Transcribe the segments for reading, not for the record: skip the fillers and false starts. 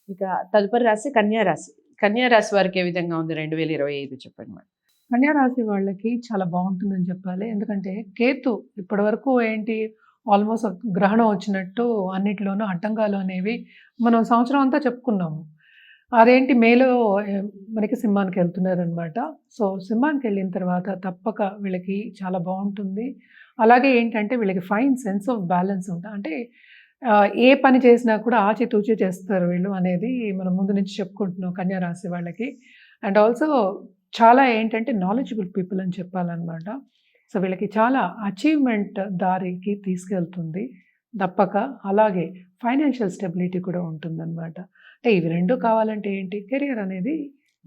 ఇక తదుపరి రాశి కన్యా రాశి. కన్యా రాశి వారికి ఏ విధంగా ఉంది 2025 చెప్పండి మేడం? కన్యా రాశి వాళ్ళకి చాలా బాగుంటుందని చెప్పాలి. ఎందుకంటే కేతు ఇప్పటివరకు ఏంటి ఆల్మోస్ట్ గ్రహణం వచ్చినట్టు అన్నిట్లోనూ అడ్డంగాలు అనేవి మనం సంవత్సరం అంతా చెప్పుకున్నాము. అదేంటి మేలో మనకి సింహానికి వెళ్తున్నారనమాట. సో సింహానికి వెళ్ళిన తర్వాత తప్పక వీళ్ళకి చాలా బాగుంటుంది. అలాగే ఏంటంటే వీళ్ళకి ఫైన్ సెన్స్ ఆఫ్ బ్యాలెన్స్ ఉంటుంది. అంటే ఏ పని చేసినా కూడా ఆచితూచి చేస్తారు వీళ్ళు అనేది మనం ముందు నుంచి చెప్పుకుంటున్నాం కన్యా రాశి వాళ్ళకి. అండ్ ఆల్సో చాలా ఏంటంటే నాలెడ్జబుల్ పీపుల్ అని చెప్పాలనమాట. సో వీళ్ళకి చాలా అచీవ్‌మెంట్ దారికి తీసుకెళ్తుంది తప్పక. అలాగే ఫైనాన్షియల్ స్టెబిలిటీ కూడా ఉంటుందనమాట. అంటే ఇవి 2 కావాలంటే ఏంటి కెరియర్ అనేది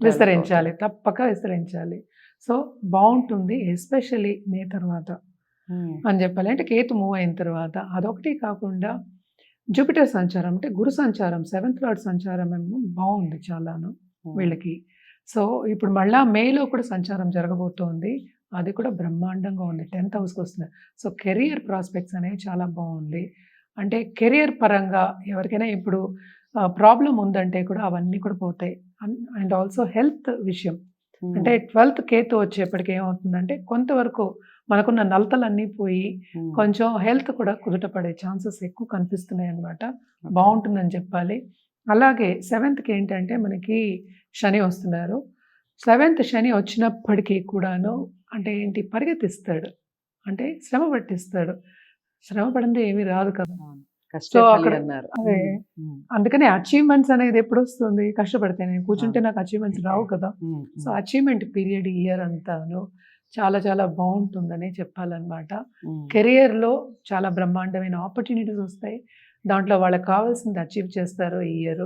విస్తరించాలి. తప్పక విస్తరించాలి. సో బావుంటుంది. ఎస్పెషల్లీ మే తర్వాత అని చెప్పాలి. అంటే కేతు మూవ్ అయిన తర్వాత. అదొకటి కాకుండా జూపిటర్ సంచారం అంటే గురు సంచారం 7th లార్డ్ సంచారం ఏమో బావుంది చాలాను వీళ్ళకి. సో ఇప్పుడు మళ్ళా మేలో కూడా సంచారం జరగబోతోంది. అది కూడా బ్రహ్మాండంగా ఉంది. 10th హౌస్‌కి వస్తుంది. సో కెరియర్ ప్రాస్పెక్ట్స్ అనేవి చాలా బావుంది. అంటే కెరియర్ పరంగా ఎవరికైనా ఇప్పుడు ప్రాబ్లమ్ ఉందంటే కూడా అవన్నీ కూడా పోతాయి. అండ్ ఆల్సో హెల్త్ విషయం. అంటే 12th కేతు వచ్చేప్పటికి ఏమవుతుందంటే కొంతవరకు మనకున్న నలతలన్నీ పోయి కొంచెం హెల్త్ కూడా కుదుట పడే ఛాన్సెస్ ఎక్కువ కనిపిస్తున్నాయి అన్నమాట. బావుంటుందని చెప్పాలి. అలాగే 7థ్‌కి ఏంటంటే మనకి శని వస్తున్నారు. 7th శని వచ్చినప్పటికీ కూడాను అంటే ఏంటి పరిగెత్తిస్తాడు. అంటే శ్రమ పట్టిస్తాడు. శ్రమ పడిందే ఏమీ రాదు కదా! సో అక్కడ అదే అందుకనే అచీవ్‌మెంట్స్ అనేది ఎప్పుడొస్తుంది? కష్టపడితేనే. కూర్చుంటే నాకు అచీవ్‌మెంట్స్ రావు కదా! సో అచీవ్‌మెంట్ పీరియడ్ ఈ ఇయర్ అంతాను చాలా చాలా బావుంటుందనే చెప్పాలనమాట. కెరియర్‌లో చాలా బ్రహ్మాండమైన ఆపర్చునిటీస్ వస్తాయి. దాంట్లో వాళ్ళకి కావాల్సింది అచీవ్ చేస్తారు ఈ ఇయర్.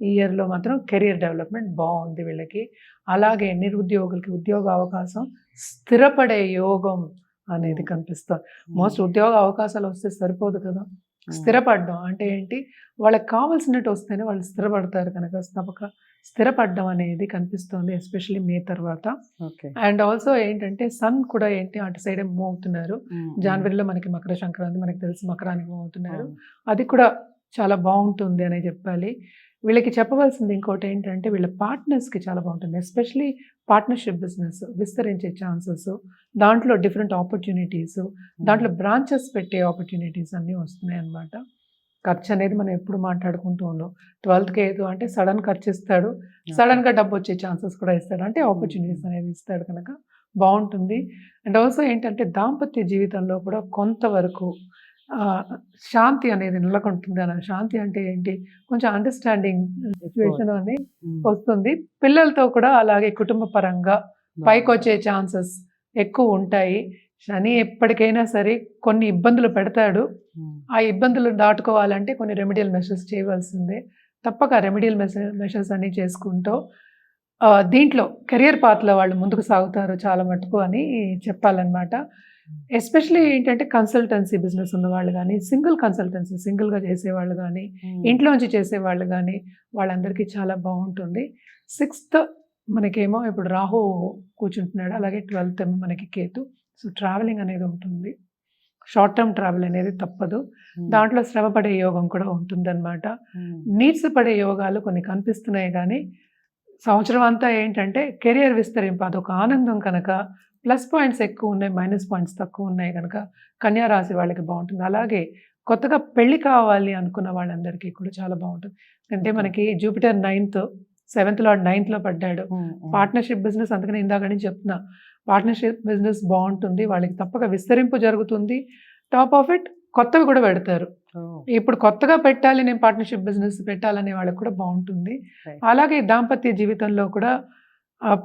ఈ ఇయర్‌లో మాత్రం కెరియర్ డెవలప్‌మెంట్ బావుంది వీళ్ళకి. అలాగే నిరుద్యోగులకి ఉద్యోగ అవకాశం స్థిరపడే యోగం అనేది కనిపిస్తుంది. మోస్ట్ ఉద్యోగ అవకాశాలు వస్తే సరిపోదు కదా! స్థిరపడడం అంటే ఏంటి? వాళ్ళకి కావాల్సినట్టు వస్తేనే వాళ్ళు స్థిరపడతారు కనుక తప్పక స్థిరపడడం అనేది కనిపిస్తుంది. ఎస్పెషల్లీ మే తర్వాత. అండ్ ఆల్సో ఏంటంటే సన్ కూడా ఏంటి అటు సైడే మూవ్ అవుతున్నారు. జనవరిలో మనకి మకర సంక్రాంతి మనకి తెలిసి మకరానికి మూవ్ అవుతున్నారు. అది కూడా చాలా బావుంటుంది అనే చెప్పాలి. వీళ్ళకి చెప్పవలసింది ఇంకోటి ఏంటంటే వీళ్ళ పార్ట్నర్స్‌కి చాలా బావుంటుంది. ఎస్పెషల్లీ పార్ట్నర్‌షిప్ బిజినెస్ విస్తరించే ఛాన్సెస్, దాంట్లో డిఫరెంట్ ఆపర్చునిటీస్, దాంట్లో బ్రాంచెస్ పెట్టే ఆపర్చునిటీస్ అన్నీ వస్తున్నాయన్నమాట. ఖర్చు అనేది మనం ఎప్పుడు మాట్లాడుకుంటూ ఉన్నాం. 12th కేతు అంటే సడన్ ఖర్చు ఇస్తాడు. సడన్‌గా డబ్బొచ్చే ఛాన్సెస్ కూడా ఇస్తాడు. అంటే ఆపర్చునిటీస్ అనేది ఇస్తాడు కనుక బావుంటుంది. అండ్ ఆల్సో ఏంటంటే దాంపత్య జీవితంలో కూడా కొంతవరకు శాంతి అనేది నెలకొంటుంది. శాంతి అంటే ఏంటి? కొంచెం అండర్‌స్టాండింగ్ సిట్యుయేషన్ అని వస్తుంది. పిల్లలతో కూడా అలాగే కుటుంబ పరంగా పైకొచ్చే ఛాన్సెస్ ఎక్కువ ఉంటాయి. శని ఎప్పటికైనా సరే కొన్ని ఇబ్బందులు పెడతాడు. ఆ ఇబ్బందులు దాటుకోవాలంటే కొన్ని రెమెడియల్ మెషర్స్ చేయవలసిందే. తప్పక రెమెడియల్ మెషర్స్ అన్నీ చేసుకుంటూ దీంట్లో కెరియర్ పాత్‌లో వాళ్ళు ముందుకు సాగుతారు చాలా మటుకు అని చెప్పాలన్నమాట. ఎస్పెషల్లీ ఏంటంటే కన్సల్టెన్సీ బిజినెస్ ఉన్నవాళ్ళు గానీ, సింగిల్‌గా చేసేవాళ్ళు గానీ, ఇంట్లోంచి చేసేవాళ్ళు గానీ వాళ్ళందరికీ చాలా బావుంటుంది. 6th మనకేమో ఇప్పుడు రాహు కూర్చుంటున్నాడు. అలాగే 12th ఏమో మనకి కేతు. సో ట్రావెలింగ్ అనేది ఉంటుంది. షార్ట్ టర్మ్ ట్రావెల్ అనేది తప్పదు. దాంట్లో శ్రమపడే యోగం కూడా ఉంటుందన్నమాట. నీరసపడే యోగాలు కొన్ని కనిపిస్తున్నాయి గానీ, సంవత్సరం అంతా ఏంటంటే కెరియర్ విస్తరింపు అదొక ఆనందం కనుక ప్లస్ పాయింట్స్ ఎక్కువ ఉన్నాయి. మైనస్ పాయింట్స్ తక్కువ ఉన్నాయి కనుక కన్యా రాశి వాళ్ళకి బావుంటుంది. అలాగే కొత్తగా పెళ్లి కావాలి అనుకున్న వాళ్ళందరికీ కూడా చాలా బావుంటుంది. అంటే మనకి జూపిటర్ 7th లార్డ్ 9థ్‌లో పడ్డాడు. పార్ట్నర్‌షిప్ బిజినెస్ అందుకని ఇందాక నుంచి చెప్తున్నా. పార్ట్నర్‌షిప్ బిజినెస్ బావుంటుంది. వాళ్ళకి తప్పక విస్తరింపు జరుగుతుంది. టాప్ ఆఫ్ ఇట్ కొత్తవి కూడా పెడతారు. ఇప్పుడు కొత్తగా పెట్టాలి నేను పార్ట్నర్‌షిప్ బిజినెస్ పెట్టాలనే వాళ్ళకి కూడా బావుంటుంది. అలాగే దాంపత్య జీవితంలో కూడా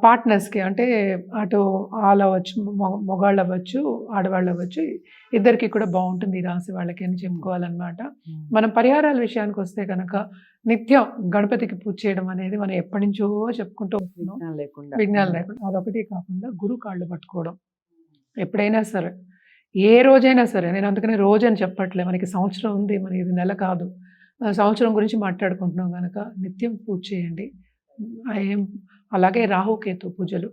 పార్ట్నర్స్‌కి అంటే అటు ఆళ్ళవ్వచ్చు, మగాళ్ళవ్వచ్చు, ఆడవాళ్ళవ్వచ్చు ఇద్దరికీ కూడా బావుంటుంది ఈ రాశి వాళ్ళకి అని చెప్పుకోవాలన్నమాట. మనం పరిహారాల విషయానికొస్తే గనక నిత్యం గణపతికి పూజ చేయడం అనేది మనం ఎప్పటినుంచో చెప్పుకుంటూ వస్తున్నాం. విఘ్నాలు లేకుండా. అదొకటి కాకుండా గురువు కాళ్ళు పట్టుకోవడం. ఎప్పుడైనా సరే, ఏ రోజైనా సరే నేను అందుకని రోజని చెప్పట్లే. మనకి సంవత్సరం ఉంది. మరి ఇది నెల కాదు. సంవత్సరం గురించి మాట్లాడుకుంటున్నాం గనక నిత్యం పూజ చేయండి. అలాగే రాహుకేతు పూజలు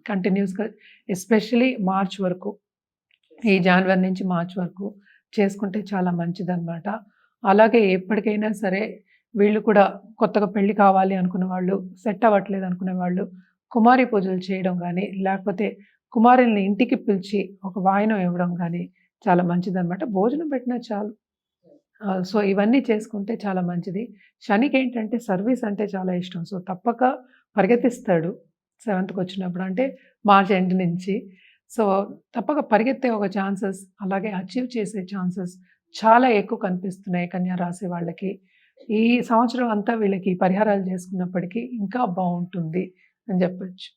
కంటిన్యూస్‌గా ఎస్పెషల్లీ మార్చ్ వరకు, ఈ జనవరి నుంచి మార్చ్ వరకు చేసుకుంటే చాలా మంచిదన్నమాట. అలాగే ఎప్పటికైనా సరే వీళ్ళు కూడా కొత్తగా పెళ్లి కావాలి అనుకున్న వాళ్ళు, సెట్ అవ్వట్లేదు అనుకునే వాళ్ళు కుమారి పూజలు చేయడం కానీ, లేకపోతే కుమారుల్ని ఇంటికి పిలిచి ఒక వాయనం ఇవ్వడం కానీ చాలా మంచిదన్నమాట. భోజనం పెట్టినా చాలు. సో ఇవన్నీ చేసుకుంటే చాలా మంచిది. శనికి ఏంటంటే సర్వీస్ అంటే చాలా ఇష్టం. సో తప్పక పరిగెత్తిస్తాడు 7th వచ్చినప్పుడు, అంటే మార్చ్ ఎండ్ నుంచి. సో తప్పక పరిగెత్తే ఒక ఛాన్సెస్, అలాగే అచీవ్ చేసే ఛాన్సెస్ చాలా ఎక్కువ కనిపిస్తున్నాయి కన్యా రాశి వాళ్ళకి. ఈ సంవత్సరం అంతా వీళ్ళకి పరిహారాలు చేసుకున్నప్పటికీ ఇంకా బాగుంటుంది అని చెప్పొచ్చు.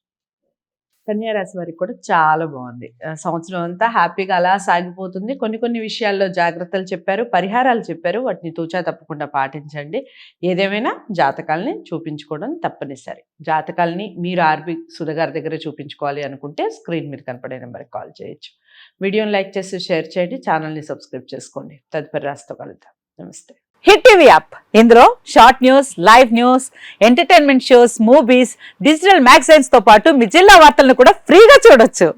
కన్యా రాశి వారికి కూడా చాలా బాగుంది. సంవత్సరం అంతా హ్యాపీగా అలా సాగిపోతుంది. కొన్ని విషయాల్లో జాగ్రత్తలు చెప్పారు, పరిహారాలు చెప్పారు. వాటిని తూచా తప్పకుండా పాటించండి. ఏదేమైనా జాతకాలని చూపించుకోవడం తప్పనిసరి. జాతకాలని మీరు ఆర్బి సుధగారి దగ్గర చూపించుకోవాలి అనుకుంటే స్క్రీన్ మీద కనపడే నెంబర్కి కాల్ చేయొచ్చు. వీడియోని లైక్ చేసి షేర్ చేయండి, ఛానల్ని సబ్స్క్రైబ్ చేసుకోండి. తదుపరి రాశితో కలుద్దాం. నమస్తే. హిట్ టీవీ యాప్, ఇందులో short news, live news, entertainment shows, movies, digital magazines తో పాటు మీ జిల్లా వార్తలను కూడా ఫ్రీగా చూడొచ్చు.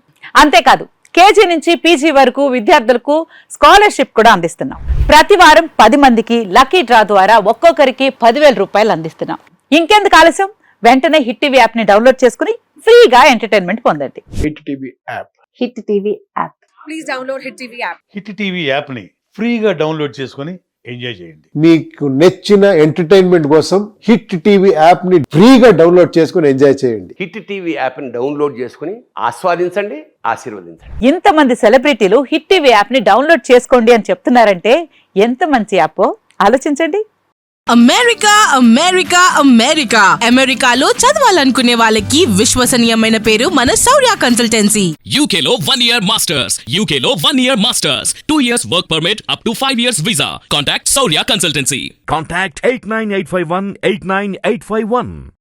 అంతేకాదు కేజీ నుంచి పీజీ వరకు విద్యార్థులకు స్కాలర్షిప్ కూడా అందిస్తున్నాం. ప్రతి వారం 10 మందికి లక్కీ డ్రా ద్వారా ఒక్కొక్కరికి 10,000 రూపాయలు అందిస్తున్నాం. ఇంకెందుకు ఆలస్యం, వెంటనే హిట్ టీవీ యాప్ ని డౌన్లోడ్ చేసుకుని ఫ్రీగా ఎంటర్టైన్మెంట్ పొందండి. Hit TV app. Hit TV app. Please download Hit TV app. Hit TV యాప్ని ఫ్రీగా డౌన్లోడ్ చేసుకొని ఎంజాయ్ చేయండి. మీకు నచ్చిన ఎంటర్టైన్మెంట్ కోసం హిట్ టీవీ యాప్ ని ఫ్రీగా డౌన్లోడ్ చేసుకొని ఎంజాయ్ చేయండి. హిట్ టీవీ యాప్ని డౌన్లోడ్ చేసుకుని ఆస్వాదించండి, ఆశీర్వదించండి. ఇంతమంది సెలబ్రిటీలు హిట్ టీవీ యాప్ ని డౌన్లోడ్ చేసుకోండి అని చెప్తున్నారంటే ఎంత మంచి యాప్ ఆలోచించండి. అమెరికాలో చదవాలనుకునే వాళ్ళకి విశ్వసనీయమైన పేరు మన శౌర్య కన్సల్టెన్సీ. UK లో 1 year masters. UK లో 1 year masters. 2 years work permit up to 5 years visa. Contact Saurya Consultancy. Contact 89851 89851.